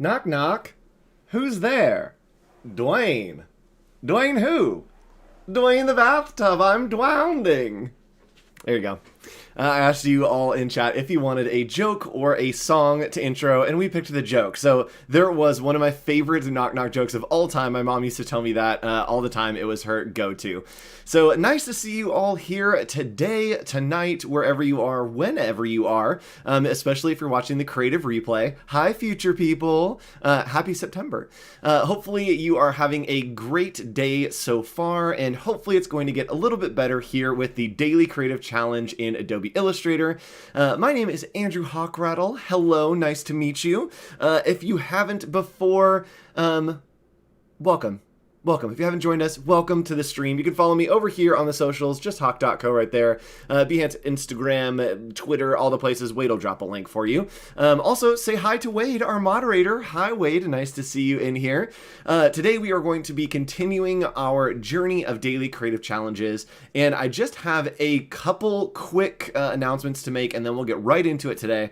Knock knock. Who's there? Dwayne. Dwayne who? Dwayne the bathtub. I'm drowning. There you go. I asked you all in chat if you wanted a joke or a song to intro, and we picked the joke. So there was one of my favorite knock knock jokes of all time. My mom used to tell me that all the time. It was her go-to. So nice to see you all here today, tonight, wherever you are, whenever you are, especially if you're watching the creative replay. Hi, future people. Happy September. Hopefully you are having a great day so far, and hopefully it's going to get a little bit better here with the Daily Creative Challenge in Adobe Illustrator. My name is Andrew Hawkrattle. Hello, nice to meet you. If you haven't before, welcome. Welcome. If you haven't joined us, welcome to the stream. You can follow me over here on the socials, just hawk.co right there. Behance, Instagram, Twitter, all the places. Wade will drop a link for you. Also, say hi to Wade, our moderator. Hi, Wade. Nice to see you in here. Today, we are going to be continuing our journey of daily creative challenges, and I just have a couple quick announcements to make, and then we'll get right into it today.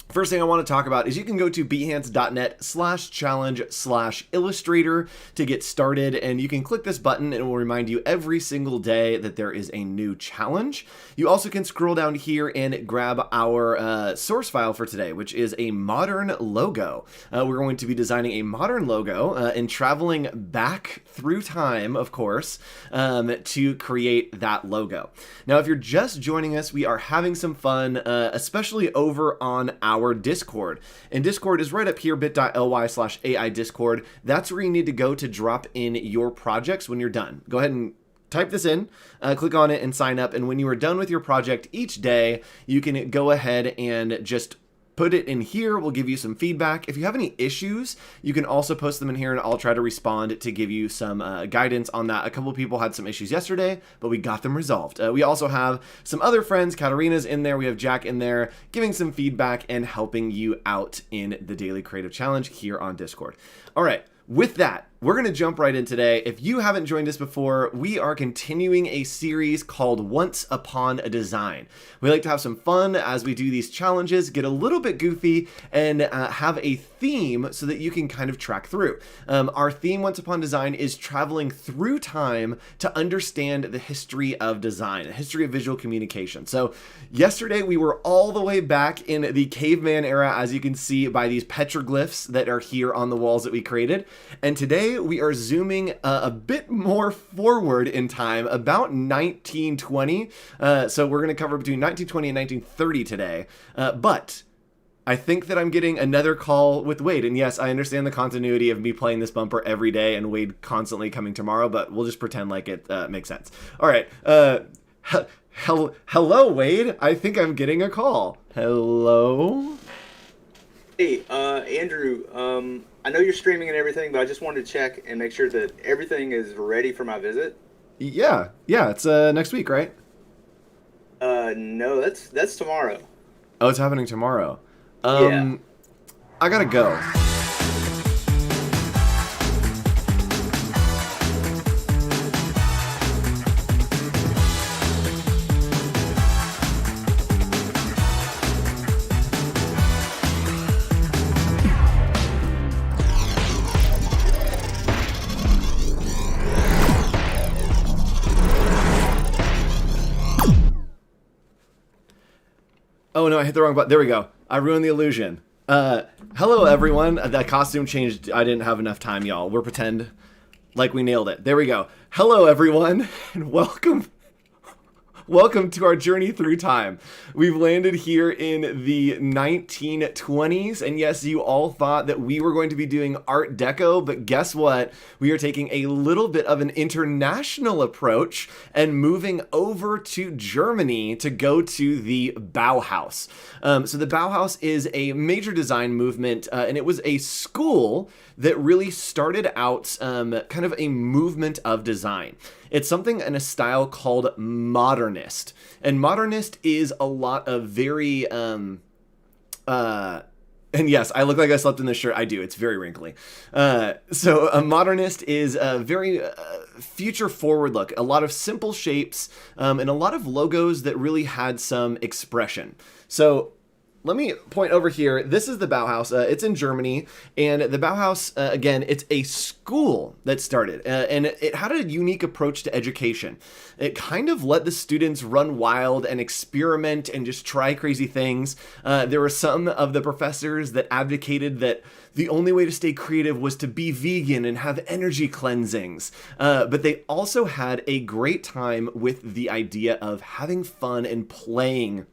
First thing I want to talk about is you can go to behance.net/challenge/illustrator to get started, and you can click this button and it will remind you every single day that there is a new challenge. You also can scroll down here and grab our source file for today, which is a modern logo. We're going to be designing a modern logo and traveling back through time, of course, to create that logo. Now, if you're just joining us, we are having some fun, especially over on our Discord. And Discord is right up here, bit.ly/AI Discord. That's where you need to go to drop in your projects when you're done. Go ahead and type this in, click on it and sign up. And when you are done with your project each day, you can go ahead and just put it in here. We'll give you some feedback. If you have any issues, you can also post them in here and I'll try to respond to give you some guidance on that. A couple of people had some issues yesterday, but we got them resolved. We also have some other friends. Katarina's in there. We have Jack in there giving some feedback and helping you out in the Daily Creative Challenge here on Discord. All right. With that, we're going to jump right in today. If you haven't joined us before, we are continuing a series called Once Upon a Design. We like to have some fun as we do these challenges, get a little bit goofy, and have a theme so that you can kind of track through. Our theme, Once Upon Design, is traveling through time to understand the history of design, the history of visual communication. So yesterday, we were all the way back in the caveman era, as you can see by these petroglyphs that are here on the walls that we created. And today we are zooming a bit more forward in time, about 1920. So we're going to cover between 1920 and 1930 today. But I think that I'm getting another call with Wade. And yes, I understand the continuity of me playing this bumper every day and Wade constantly coming tomorrow, but we'll just pretend like it makes sense. All right. Hello, Wade. I think I'm getting a call. Hello? Hey, Andrew, I know you're streaming and everything, but I just wanted to check and make sure that everything is ready for my visit. Yeah, it's next week, right? No, that's tomorrow. Oh, it's happening tomorrow. Yeah. I gotta go. Oh no, I hit the wrong button. There we go. I ruined the illusion. Hello everyone. That costume changed. I didn't have enough time, y'all. We're pretend like we nailed it. There we go. Hello everyone, and welcome to our journey through time. We've landed here in the 1920s, and yes, you all thought that we were going to be doing Art Deco, but guess what? We are taking a little bit of an international approach and moving over to Germany to go to the Bauhaus. So the Bauhaus is a major design movement, and it was a school that really started out kind of a movement of design. It's something in a style called Modernist. And Modernist is a lot of very, and yes, I look like I slept in this shirt. I do. It's very wrinkly. So a Modernist is a very future forward look. A lot of simple shapes and a lot of logos that really had some expression. So let me point over here. This is the Bauhaus. It's in Germany, and the Bauhaus, again, it's a school that started, and it had a unique approach to education. It kind of let the students run wild and experiment and just try crazy things. There were some of the professors that advocated that the only way to stay creative was to be vegan and have energy cleansings. But they also had a great time with the idea of having fun and playing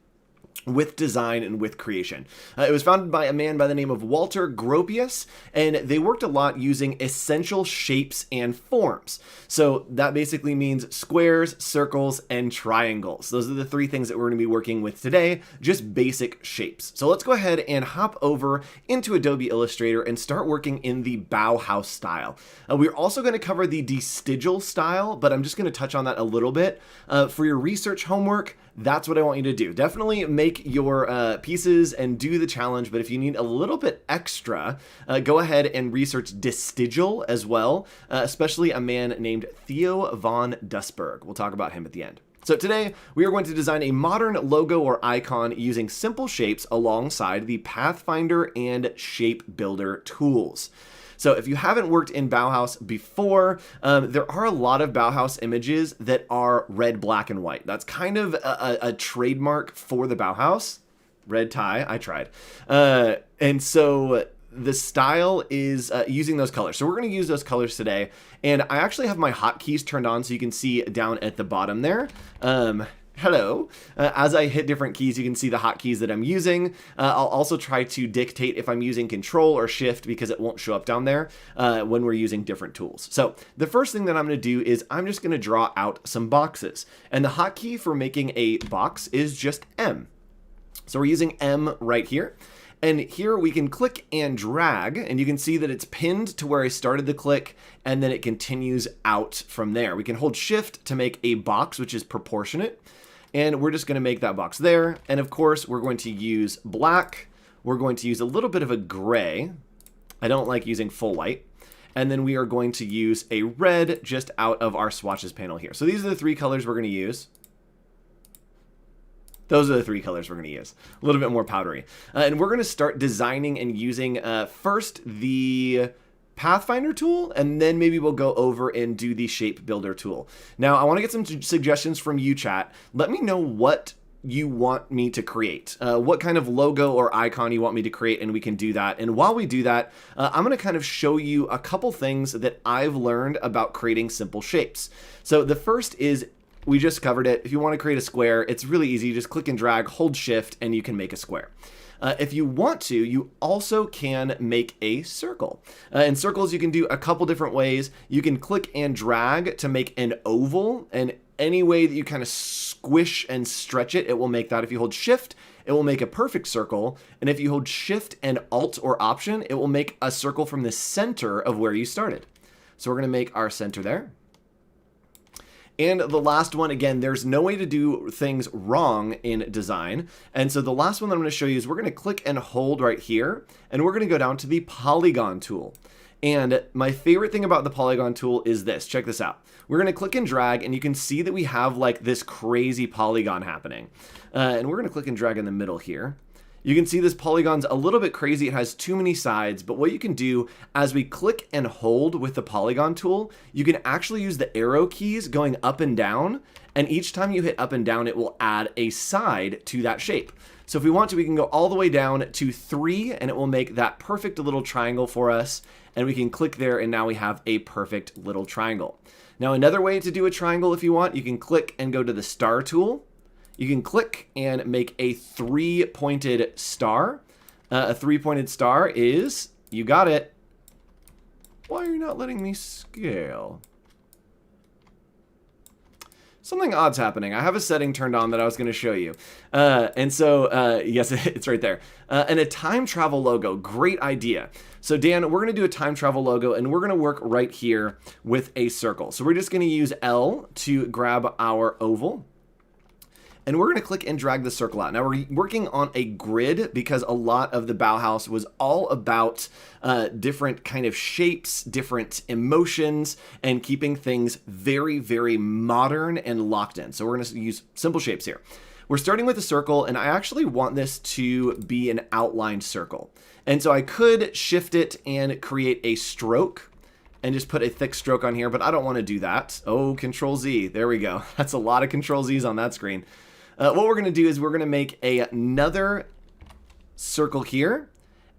with design and with creation. It was founded by a man by the name of Walter Gropius, and they worked a lot using essential shapes and forms. So that basically means squares, circles, and triangles. Those are the three things that we're going to be working with today, just basic shapes. So let's go ahead and hop over into Adobe Illustrator and start working in the Bauhaus style. We're also going to cover the destigil style, but I'm just going to touch on that a little bit. For your research homework, that's what I want you to do. Definitely make your pieces and do the challenge, but if you need a little bit extra, go ahead and research destigil as well, especially a man named Theo von Duisberg. We'll talk about him at the end. So today we are going to design a modern logo or icon using simple shapes alongside the Pathfinder and Shape Builder tools. So if you haven't worked in Bauhaus before, there are a lot of Bauhaus images that are red, black, and white. That's kind of a trademark for the Bauhaus. Red tie, I tried. And so the style is using those colors. So we're going to use those colors today. And I actually have my hotkeys turned on so you can see down at the bottom there. Hello. As I hit different keys, you can see the hotkeys that I'm using. I'll also try to dictate if I'm using Control or Shift because it won't show up down there when we're using different tools. So the first thing that I'm going to do is I'm just going to draw out some boxes. And the hotkey for making a box is just M. So we're using M right here. And here we can click and drag, and you can see that it's pinned to where I started the click, and then it continues out from there. We can hold Shift to make a box, which is proportionate. And we're just going to make that box there. And of course, we're going to use black. We're going to use a little bit of a gray. I don't like using full white. And then we are going to use a red just out of our swatches panel here. So these are the three colors we're going to use. Those are the three colors we're going to use. A little bit more powdery. And we're going to start designing and using first the Pathfinder tool, and then maybe we'll go over and do the Shape Builder tool. Now, I want to get some suggestions from you, chat. Let me know what you want me to create, what kind of logo or icon you want me to create, and we can do that. And while we do that, I'm going to kind of show you a couple things that I've learned about creating simple shapes. So the first is, we just covered it. If you want to create a square, it's really easy. You just click and drag, hold Shift, and you can make a square. If you want to, you also can make a circle. In circles, you can do a couple different ways. You can click and drag to make an oval, and any way that you kind of squish and stretch it, it will make that. If you hold Shift, it will make a perfect circle. And if you hold Shift and Alt or Option, it will make a circle from the center of where you started. So we're going to make our center there. And the last one, again, there's no way to do things wrong in design. And so the last one that I'm going to show you is we're going to click and hold right here, and we're going to go down to the polygon tool. And my favorite thing about the polygon tool is this. Check this out. We're going to click and drag, and you can see that we have like this crazy polygon happening. And we're going to click and drag in the middle here. You can see this polygon's a little bit crazy. It has too many sides, but what you can do as we click and hold with the polygon tool, you can actually use the arrow keys going up and down. And each time you hit up and down, it will add a side to that shape. So if we want to, we can go all the way down to 3, and it will make that perfect little triangle for us. And we can click there, and now we have a perfect little triangle. Now, another way to do a triangle, if you want, you can click and go to the star tool. You can click and make a 3-pointed star. A 3-pointed star is, you got it. Why are you not letting me scale? Something odd's happening. I have a setting turned on that I was going to show you. Yes, it's right there. And a time travel logo, great idea. So Dan, we're going to do a time travel logo, and we're going to work right here with a circle. So we're just going to use L to grab our oval. And we're going to click and drag the circle out. Now we're working on a grid because a lot of the Bauhaus was all about different kind of shapes, different emotions, and keeping things very, very modern and locked in. So we're going to use simple shapes here. We're starting with a circle, and I actually want this to be an outlined circle. And so I could shift it and create a stroke and just put a thick stroke on here, but I don't want to do that. Oh, Control Z, there we go. That's a lot of Control Z's on that screen. What we're gonna do is we're gonna make another circle here,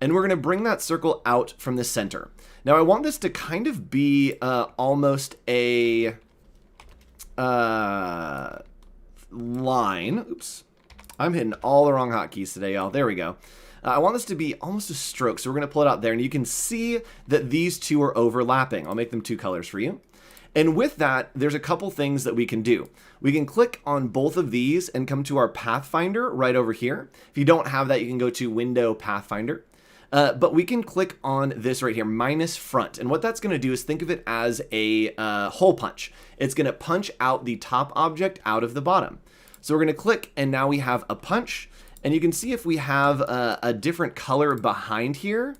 and we're gonna bring that circle out from the center. Now I want this to kind of be almost a line. Oops, I'm hitting all the wrong hotkeys today, y'all. There we go. I want this to be almost a stroke, so we're going to pull it out there, and you can see that these two are overlapping. I'll make them two colors for you. And with that, there's a couple things that we can do. We can click on both of these and come to our Pathfinder right over here. If you don't have that, you can go to Window Pathfinder. But we can click on this right here, minus front. And what that's going to do is think of it as a hole punch. It's going to punch out the top object out of the bottom. So we're going to click, and now we have a punch. And you can see if we have a different color behind here,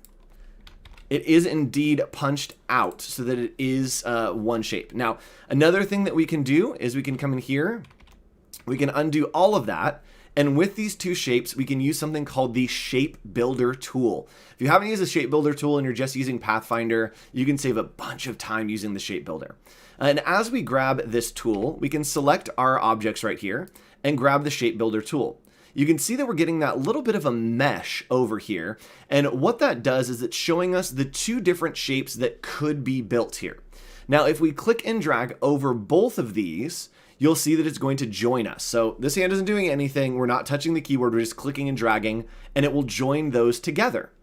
it is indeed punched out so that it is one shape. Now, another thing that we can do is we can come in here, we can undo all of that. And with these two shapes, we can use something called the Shape Builder tool. If you haven't used the Shape Builder tool and you're just using Pathfinder, you can save a bunch of time using the Shape Builder. And as we grab this tool, we can select our objects right here and grab the Shape Builder tool. You can see that we're getting that little bit of a mesh over here. And what that does is it's showing us the two different shapes that could be built here. Now, if we click and drag over both of these, you'll see that it's going to join us. So this hand isn't doing anything. We're not touching the keyboard. We're just clicking and dragging, and it will join those together.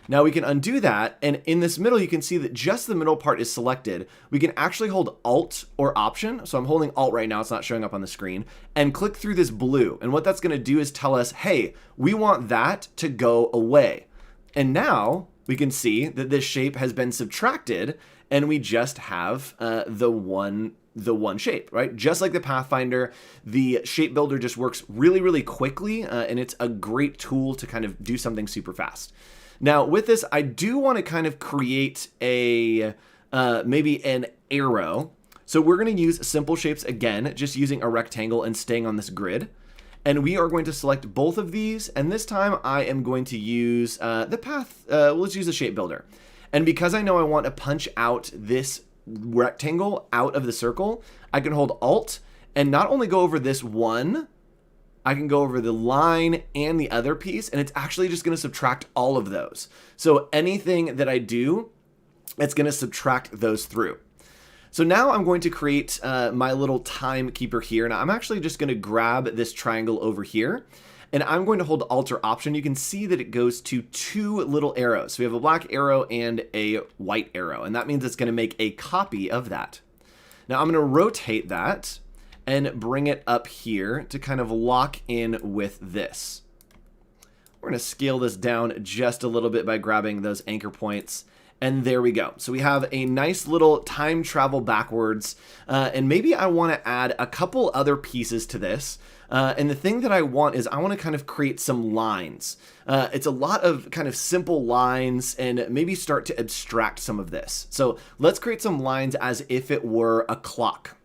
Now we can undo that, and in this middle, you can see that just the middle part is selected. We can actually hold Alt or Option. So I'm holding Alt right now. It's not showing up on the screen, and click through this blue. And what that's going to do is tell us, hey, we want that to go away. And now we can see that this shape has been subtracted, and we just have the one shape, right? Just like the Pathfinder, the Shape Builder just works really, really quickly, and it's a great tool to kind of do something super fast. Now, with this, I do want to kind of create a maybe an arrow. So we're going to use simple shapes again, just using a rectangle and staying on this grid. And we are going to select both of these, and this time I am going to use let's use the Shape Builder. And because I know I want to punch out this rectangle out of the circle, I can hold Alt and not only go over this one, I can go over the line and the other piece, and it's actually just going to subtract all of those. So anything that I do, it's going to subtract those through. So now I'm going to create my little timekeeper here. Now I'm actually just going to grab this triangle over here, and I'm going to hold Alt or Option. You can see that it goes to two little arrows. So we have a black arrow and a white arrow, and that means it's going to make a copy of that. Now I'm going to rotate that and bring it up here to kind of lock in with this. We're going to scale this down just a little bit by grabbing those anchor points. And there we go. So we have a nice little time travel backwards. And maybe I want to add a couple other pieces to this. And the thing that I want is I want to kind of create some lines. It's a lot of kind of simple lines and maybe start to abstract some of this. So let's create some lines as if it were a clock.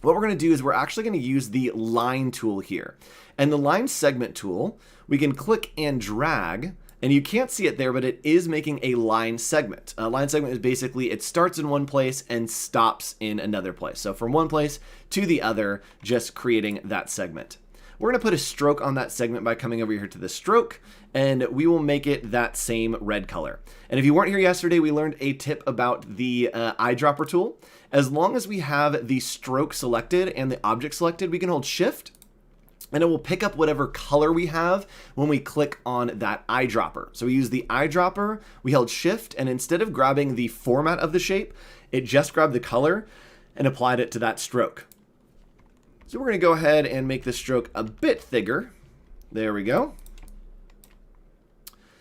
What we're going to do is we're actually going to use the line tool here. And the line segment tool, we can click and drag, and you can't see it there, but it is making a line segment. A line segment is basically, it starts in one place and stops in another place. So from one place to the other, just creating that segment. We're going to put a stroke on that segment by coming over here to the stroke, and we will make it that same red color. And if you weren't here yesterday, we learned a tip about the eyedropper tool. As long as we have the stroke selected and the object selected, we can hold Shift, and it will pick up whatever color we have when we click on that eyedropper. So we use the eyedropper, we held Shift, and instead of grabbing the format of the shape, it just grabbed the color and applied it to that stroke. So we're going to go ahead and make the stroke a bit thicker. There we go.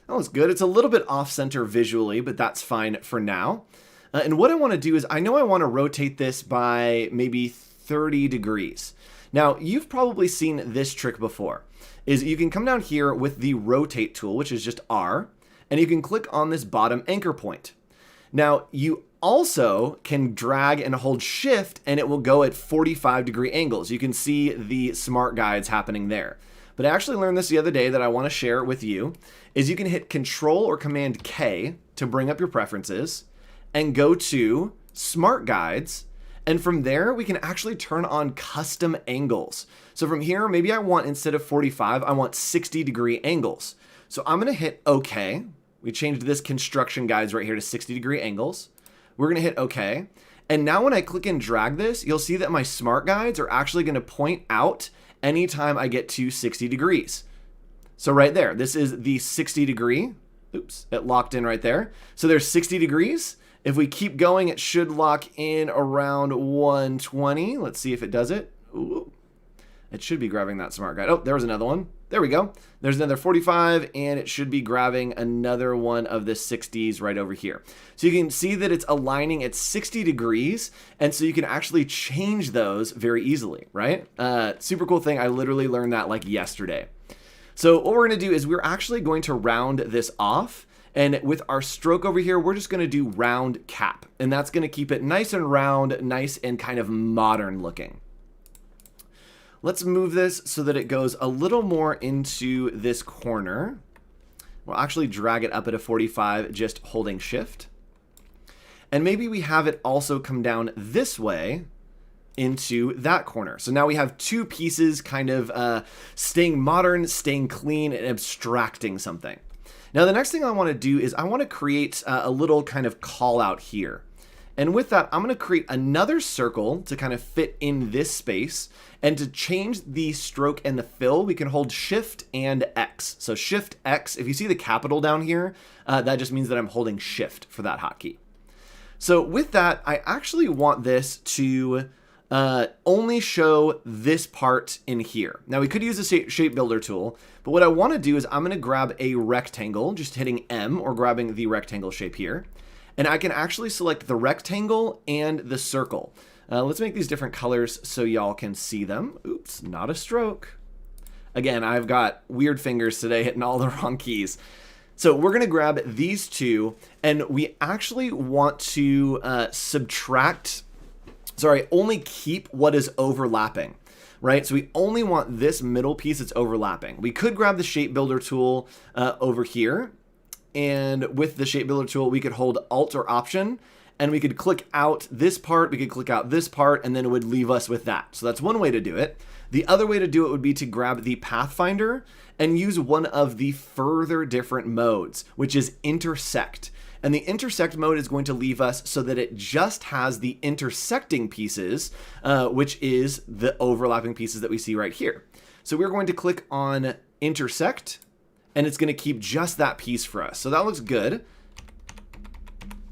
That was good. It's a little bit off-center visually, but that's fine for now. And what I want to do is I know I want to rotate this by maybe 30 degrees. Now, you've probably seen this trick before, is you can come down here with the rotate tool, which is just R, and you can click on this bottom anchor point. Now, you also can drag and hold shift and it will go at 45-degree angles. You can see the smart guides happening there. But I actually learned this the other day that I want to share with you, is you can hit Control or Command K to bring up your preferences and go to Smart Guides. And from there, we can actually turn on custom angles. So from here, maybe I want, instead of 45, I want 60-degree angles. So I'm going to hit OK. We changed this construction guides right here to 60-degree angles. We're going to hit OK. And now when I click and drag this, you'll see that my smart guides are actually going to point out anytime I get to 60 degrees. So right there, this is the 60 degree. Oops, it locked in right there. So there's 60 degrees. If we keep going, it should lock in around 120. Let's see if it does it. Ooh. It should be grabbing that smart guide. Oh, there was another one. There we go. There's another 45, and it should be grabbing another one of the 60s right over here. So you can see that it's aligning at 60 degrees, and so you can actually change those very easily, right? Super cool thing. I literally learned that like yesterday. So what we're going to do is we're actually going to round this off. And with our stroke over here, we're just going to do round cap. And that's going to keep it nice and round, nice and kind of modern looking. Let's move this so that it goes a little more into this corner. We'll actually drag it up at a 45, just holding shift. And maybe we have it also come down this way into that corner. So now we have two pieces kind of staying modern, staying clean, and abstracting something. Now the next thing I want to do is I want to create a little kind of call out here. And with that, I'm going to create another circle to kind of fit in this space. And to change the stroke and the fill, we can hold Shift and X. So Shift X, if you see the capital down here, that just means that I'm holding Shift for that hotkey. So with that, I actually want this to only show this part in here. Now we could use the shape builder tool, but what I want to do is I'm going to grab a rectangle, just hitting M or grabbing the rectangle shape here. And I can actually select the rectangle and the circle. Let's make these different colors so y'all can see them. Oops, not a stroke. Again, I've got weird fingers today hitting all the wrong keys. So we're going to grab these two, and we actually want to only keep what is overlapping, right? So we only want this middle piece that's overlapping. We could grab the shape builder tool over here. And with the shape builder tool, we could hold Alt or Option, and we could click out this part, we could click out this part, and then it would leave us with that. So that's one way to do it. The other way to do it would be to grab the Pathfinder and use one of the further different modes, which is intersect. And the intersect mode is going to leave us so that it just has the intersecting pieces, which is the overlapping pieces that we see right here. So we're going to click on intersect, and it's going to keep just that piece for us. So that looks good.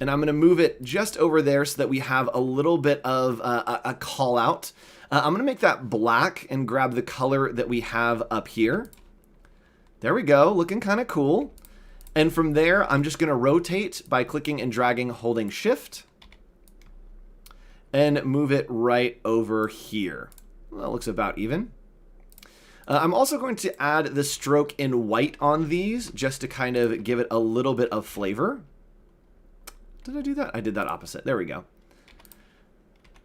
And I'm going to move it just over there so that we have a little bit of a call out. I'm going to make that black and grab the color that we have up here. There we go, looking kind of cool. And from there, I'm just going to rotate by clicking and dragging, holding Shift, and move it right over here. Well, that looks about even. I'm also going to add the stroke in white on these just to kind of give it a little bit of flavor. Did I do that? I did that opposite. There we go.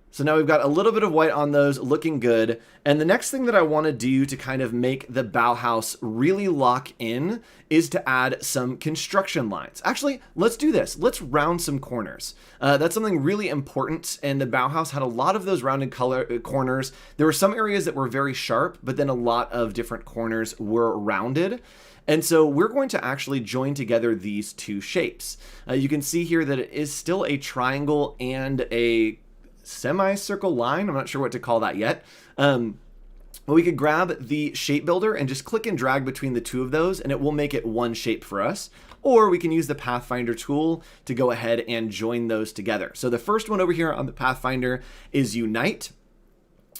So now we've got a little bit of white on those, looking good. And the next thing that I want to do to kind of make the Bauhaus really lock in is to add some construction lines. Actually, let's do this. Let's round some corners. That's something really important, and the Bauhaus had a lot of those rounded corners. There were some areas that were very sharp, but then a lot of different corners were rounded. And so we're going to actually join together these two shapes. You can see here that it is still a triangle and a semicircle line. I'm not sure what to call that yet. But we could grab the shape builder and just click and drag between the two of those, and it will make it one shape for us. Or we can use the Pathfinder tool to go ahead and join those together. So the first one over here on the Pathfinder is Unite,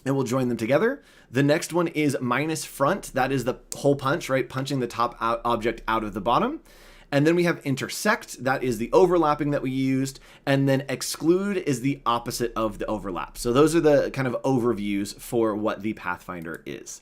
and we'll join them together. The next one is minus front. That is the hole punch, right? Punching the top object out of the bottom. And then we have intersect, that is the overlapping that we used, and then exclude is the opposite of the overlap. So those are the kind of overviews for what the Pathfinder is.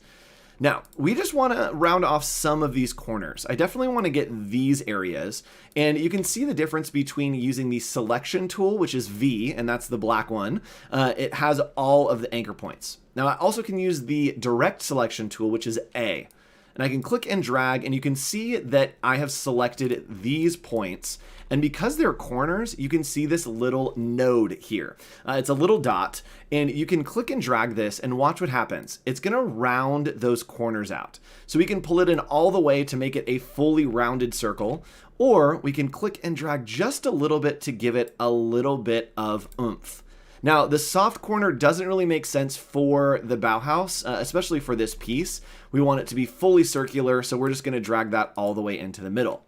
Now, we just want to round off some of these corners. I definitely want to get these areas, and you can see the difference between using the selection tool, which is V, and that's the black one. It has all of the anchor points. Now, I also can use the direct selection tool, which is A. And I can click and drag, and you can see that I have selected these points. And because they're corners, you can see this little node here. It's a little dot, and you can click and drag this and watch what happens. It's gonna round those corners out. So we can pull it in all the way to make it a fully rounded circle, or we can click and drag just a little bit to give it a little bit of oomph. Now, the soft corner doesn't really make sense for the Bauhaus, especially for this piece. We want it to be fully circular, so we're just gonna drag that all the way into the middle.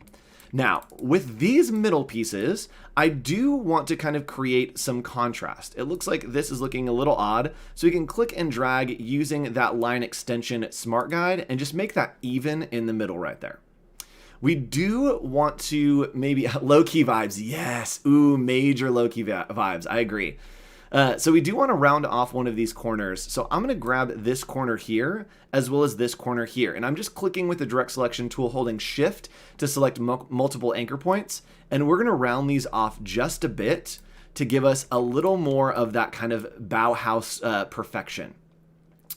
Now, with these middle pieces, I do want to kind of create some contrast. It looks like this is looking a little odd, so we can click and drag using that line extension smart guide and just make that even in the middle right there. We do want to maybe low-key vibes. Yes, ooh, major low-key vibes. I agree. So we do want to round off one of these corners. So I'm going to grab this corner here as well as this corner here. And I'm just clicking with the direct selection tool, holding shift to select multiple anchor points. And we're going to round these off just a bit to give us a little more of that kind of Bauhaus perfection.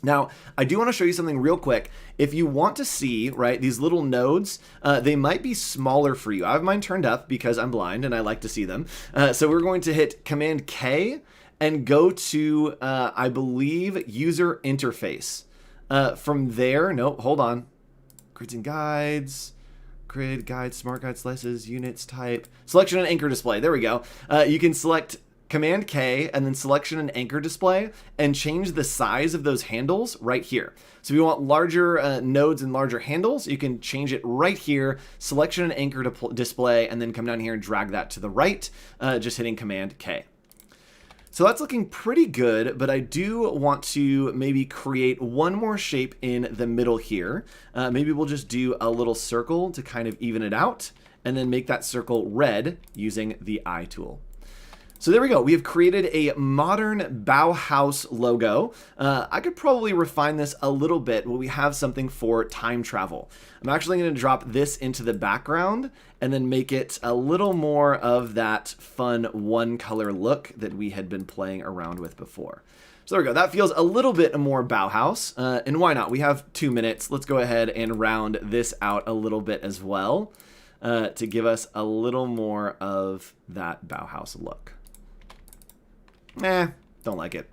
Now, I do want to show you something real quick. If you want to see, right, these little nodes, they might be smaller for you. I have mine turned up because I'm blind and I like to see them. So we're going to hit Command K and go to, I believe, user interface. From there, nope, hold on. Grids and guides, grid, guides, smart guide, slices, units, type, selection and anchor display. There we go. You can select Command K and then selection and anchor display and change the size of those handles right here. So if you want larger nodes and larger handles, you can change it right here, selection and anchor display, and then come down here and drag that to the right, just hitting Command K. So that's looking pretty good, but I do want to maybe create one more shape in the middle here. Maybe we'll just do a little circle to kind of even it out, and then make that circle red using the eye tool. So there we go. We have created a modern Bauhaus logo. I could probably refine this a little bit, but we have something for time travel. I'm actually going to drop this into the background and then make it a little more of that fun one color look that we had been playing around with before. So there we go. That feels a little bit more Bauhaus. And why not? We have 2 minutes. Let's go ahead and round this out a little bit as well to give us a little more of that Bauhaus look. Don't like it.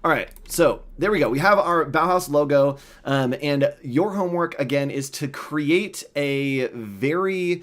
All right, so there we go. We have our Bauhaus logo, and your homework, again, is to create a very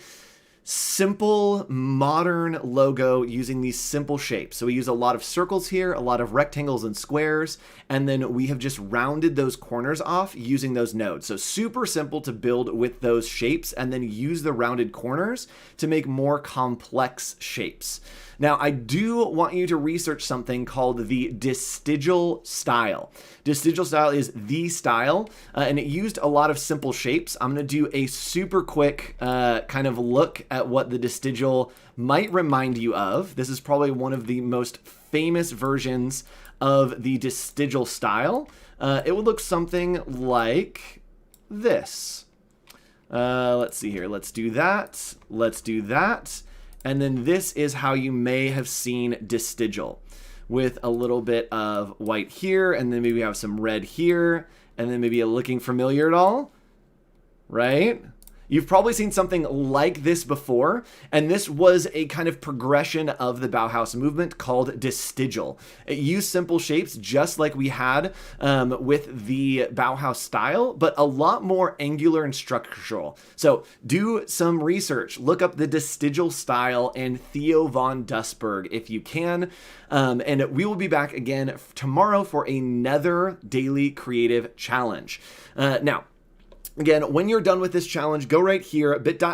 simple, modern logo using these simple shapes. So we use a lot of circles here, a lot of rectangles and squares, and then we have just rounded those corners off using those nodes. So super simple to build with those shapes and then use the rounded corners to make more complex shapes. Now, I do want you to research something called the Distigal style. Distigal style is the style, and it used a lot of simple shapes. I'm going to do a super quick kind of look at what the Distigal might remind you of. This is probably one of the most famous versions of the Distigal style. It would look something like this. Let's see here. Let's do that. Let's do that. And then this is how you may have seen Distigal, with a little bit of white here, and then maybe we have some red here, and then maybe looking familiar at all, right? You've probably seen something like this before, and this was a kind of progression of the Bauhaus movement called Distigal. It used simple shapes just like we had with the Bauhaus style, but a lot more angular and structural. So do some research. Look up the Distigal style and Theo von Dussberg if you can. And we will be back again tomorrow for another daily creative challenge. Now, Again, when you're done with this challenge, go right here, bit.ly/AI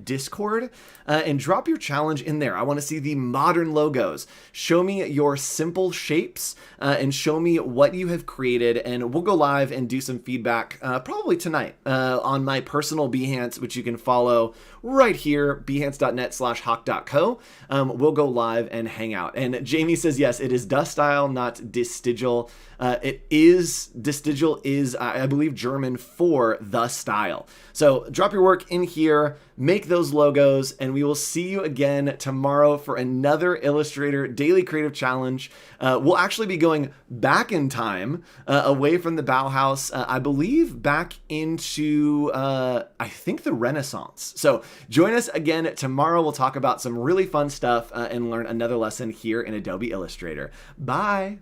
Discord, and drop your challenge in there. I want to see the modern logos. Show me your simple shapes and show me what you have created, and we'll go live and do some feedback probably tonight on my personal Behance, which you can follow right here, behance.net/hawk.co. We'll go live and hang out. And Jamie says, yes, it is Dustyle, not Distigal. Distigal is, I believe, German for the style. So drop your work in here, make those logos, and we will see you again tomorrow for another Illustrator Daily Creative Challenge. We'll actually be going back in time, away from the Bauhaus, I believe back into, I think, the Renaissance. So join us again tomorrow. We'll talk about some really fun stuff and learn another lesson here in Adobe Illustrator. Bye.